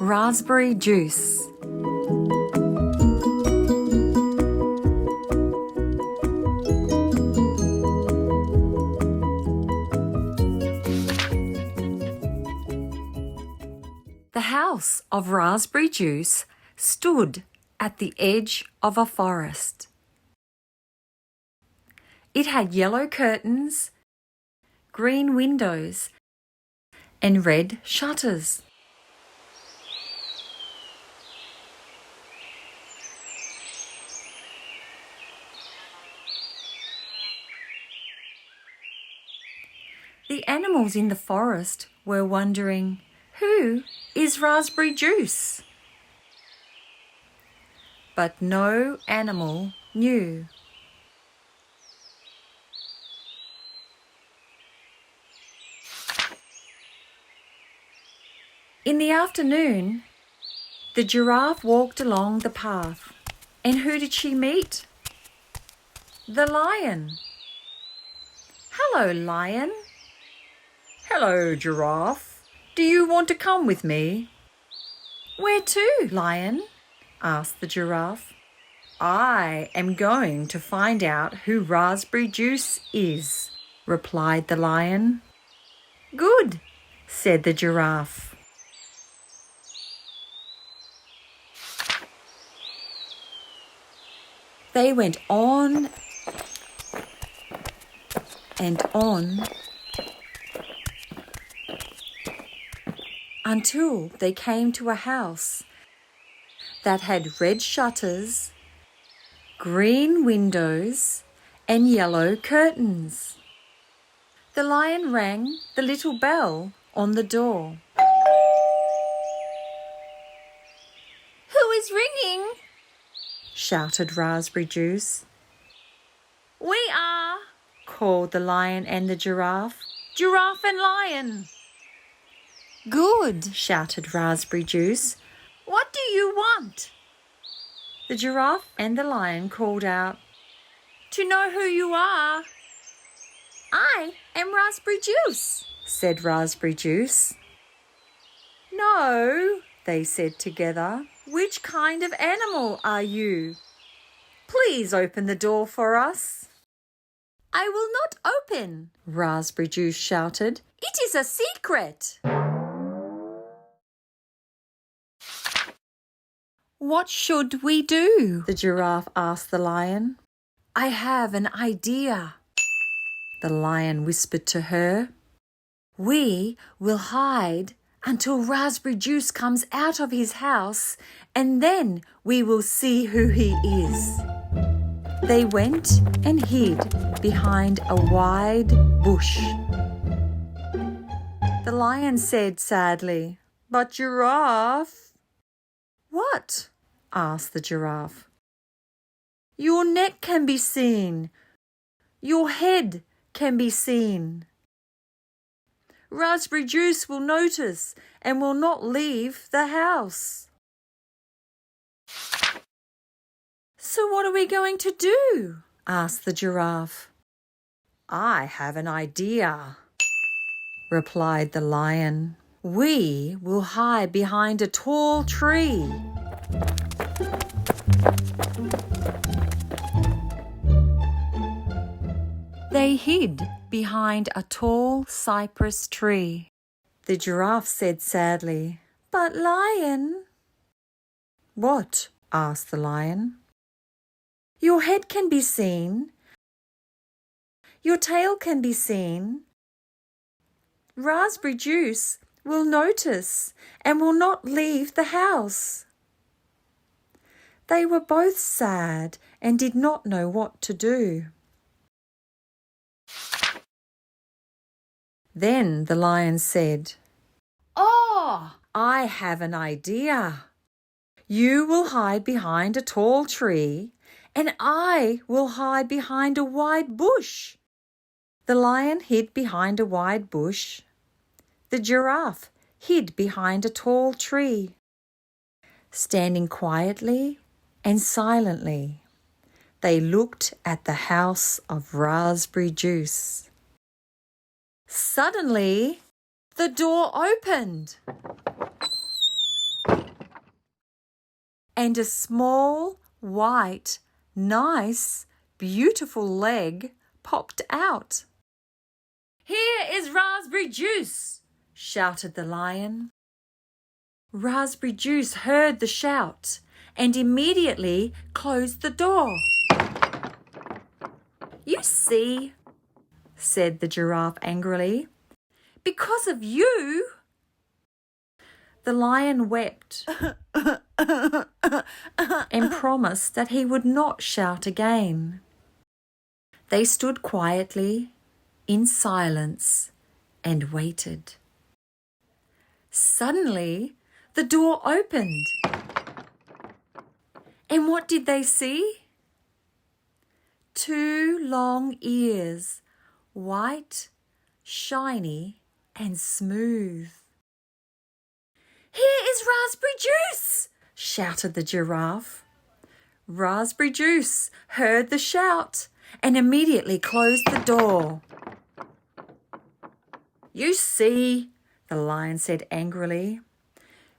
raspberry juice. The house of raspberry juice stood at the edge of a forest. It had yellow curtains, green windows, and red shutters. The animals in the forest were wondering, "Who is Raspberry Juice?" But no animal knew. In the afternoon, the giraffe walked along the path. And who did she meet? The lion. "Hello, lion." "Hello, giraffe. Do you want to come with me?" "Where to, lion?" asked the giraffe. "I am going to find out who Raspberry Juice is," replied the lion. "Good," said the giraffe. They went on and on until they came to a house that had red shutters, green windows, and yellow curtains. The lion rang the little bell on the door. "Who is ringing?" shouted Raspberry Juice. "We are," called the lion and the giraffe. "Giraffe and lion." "Good," shouted Raspberry Juice. "What do you want?" The giraffe and the lion called out, "To know who you are." "I am Raspberry Juice," said Raspberry Juice. "No," they said together. "Which kind of animal are you? Please open the door for us." "I will not open," Raspberry Juice shouted. "It is a secret." "What should we do?" the giraffe asked the lion. "I have an idea," the lion whispered to her. "We will hide until Raspberry Juice comes out of his house, and then we will see who he is." They went and hid behind a wide bush. The lion said sadly, "But giraffe—" "What?" asked the giraffe. "Your neck can be seen. Your head can be seen. Raspberry Juice will notice and will not leave the house." "So what are we going to do?" asked the giraffe. "I have an idea," replied the lion. "We will hide behind a tall tree." They hid behind a tall cypress tree. The giraffe said sadly, "But lion—" "What?" asked the lion. "Your head can be seen. Your tail can be seen. Raspberry Juice will notice and will not leave the house." They were both sad and did not know what to do. Then the lion said, "Oh, I have an idea. You will hide behind a tall tree, and I will hide behind a wide bush." The lion hid behind a wide bush. The giraffe hid behind a tall tree. Standing quietly and silently, they looked at the house of Raspberry Juice. Suddenly, the door opened. and a small, white, nice, beautiful leg popped out. "Here is raspberry juice!" shouted the lion. Raspberry Juice heard the shout and immediately closed the door. "You see," said the giraffe angrily, "because of you." The lion wept and promised that he would not shout again. They stood quietly, in silence, and waited. Suddenly, the door opened. And what did they see? 2 long ears, white, shiny, and smooth. "Here is Raspberry Juice!" shouted the giraffe. Raspberry Juice heard the shout and immediately closed the door. "You see," the lion said angrily,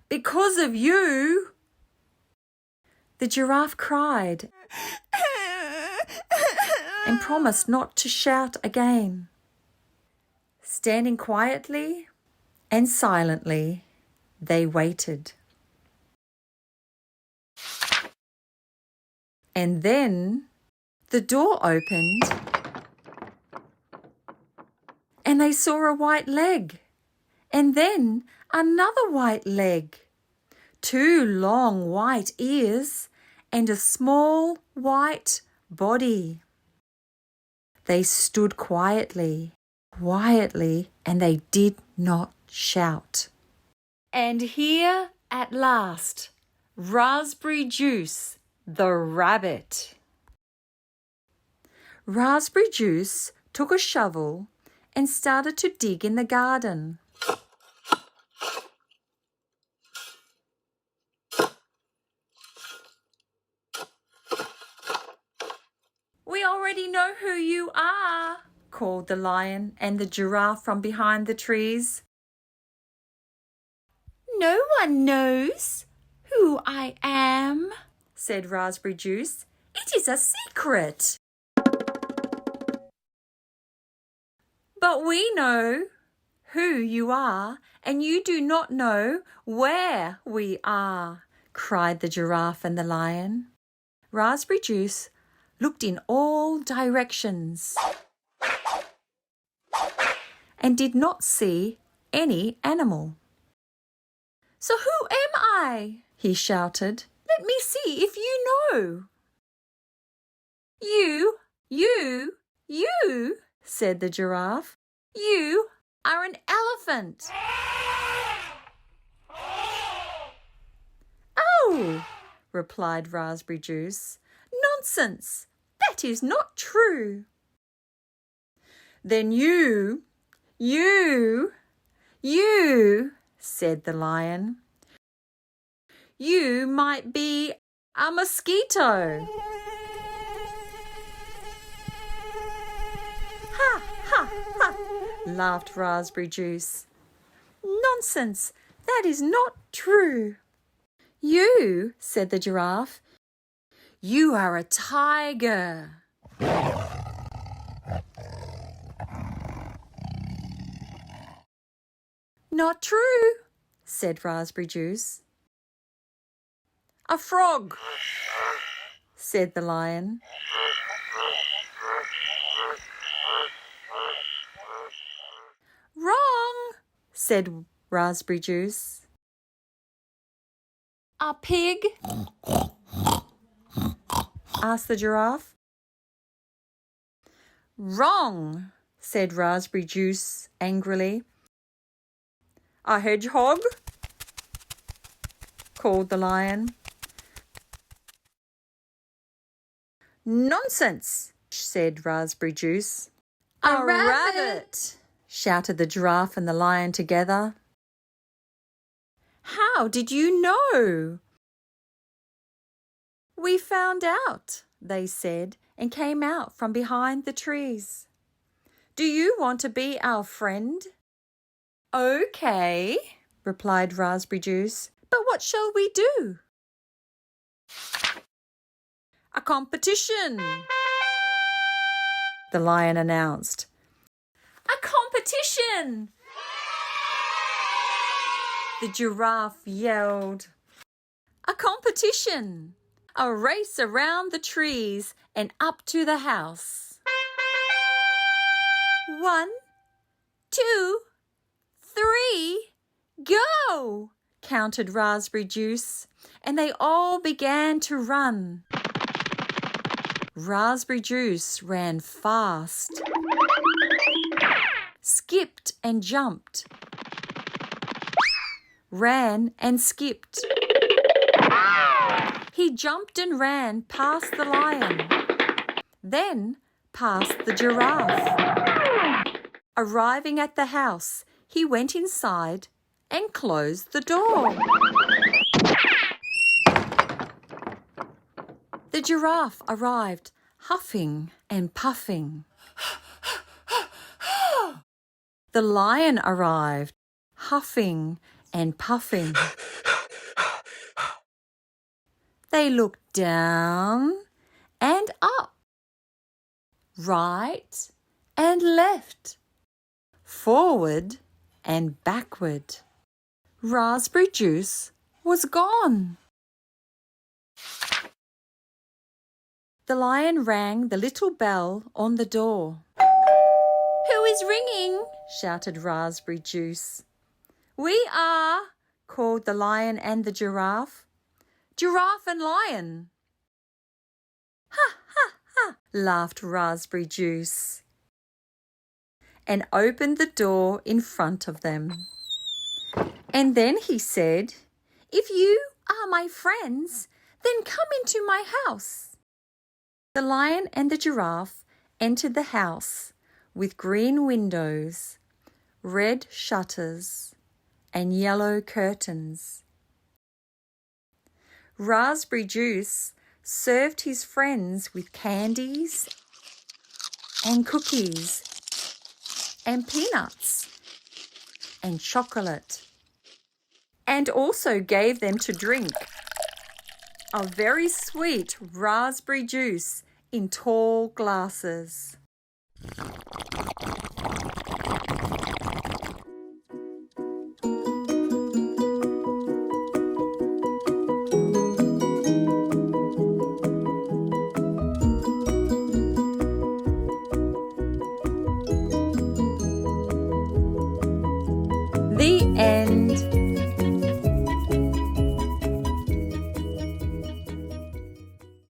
"because of you." The giraffe cried and promised not to shout again. Standing quietly and silently, they waited. And then the door opened and they saw a white leg, and then another white leg, 2 long white ears, and a small white body. They stood quietly, and they did not shout. And here at last, Raspberry Juice, the rabbit. Raspberry Juice took a shovel and started to dig in the garden. "We already know who you are," called the lion and the giraffe from behind the trees. "No one knows who I am," said Raspberry Juice. "It is a secret." "But we know who you are, and you do not know where we are," cried the giraffe and the lion. Raspberry Juice looked in all directions and did not see any animal. "So who am I?" he shouted. "Let me see if you know." You, said the giraffe. "You are an elephant." "Oh," replied Raspberry Juice. "Nonsense! That is not true." "Then you, said the lion. "You might be a mosquito." "Ha, ha, ha," laughed Raspberry Juice. "Nonsense! That is not true." "You," said the giraffe, "you are a tiger." "Not true," said Raspberry Juice. "A frog," said the lion. "Wrong," said Raspberry Juice. "A pig?" asked the giraffe. "Wrong," said Raspberry Juice angrily. "A hedgehog?" called the lion. "Nonsense," said Raspberry Juice. "A rabbit!" shouted the giraffe and the lion together. "How did you know?" "We found out," they said, and came out from behind the trees. "Do you want to be our friend?" "Okay," replied Raspberry Juice. "But what shall we do?" A competition, the lion announced. A competition, the giraffe yelled. A competition, a race around the trees and up to the house. 1, 2, 3, go, counted Raspberry Juice, and they all began to run. Raspberry Juice ran fast, skipped and jumped, ran and skipped. He jumped and ran past the lion, then past the giraffe. Arriving at the house, he went inside and closed the door. The giraffe arrived, huffing and puffing. The lion arrived, huffing and puffing. They looked down and up, right and left, forward and backward. Raspberry Juice was gone. The lion rang the little bell on the door. Who is ringing? Shouted Raspberry Juice. We are, called the lion and the giraffe. Giraffe and lion. Ha, ha, ha, laughed Raspberry Juice, and opened the door in front of them. And then he said, If you are my friends, then come into my house. The lion and the giraffe entered the house with green windows, red shutters, and yellow curtains. Raspberry Juice served his friends with candies and cookies and peanuts and chocolate, and also gave them to drink a very sweet raspberry juice in tall glasses.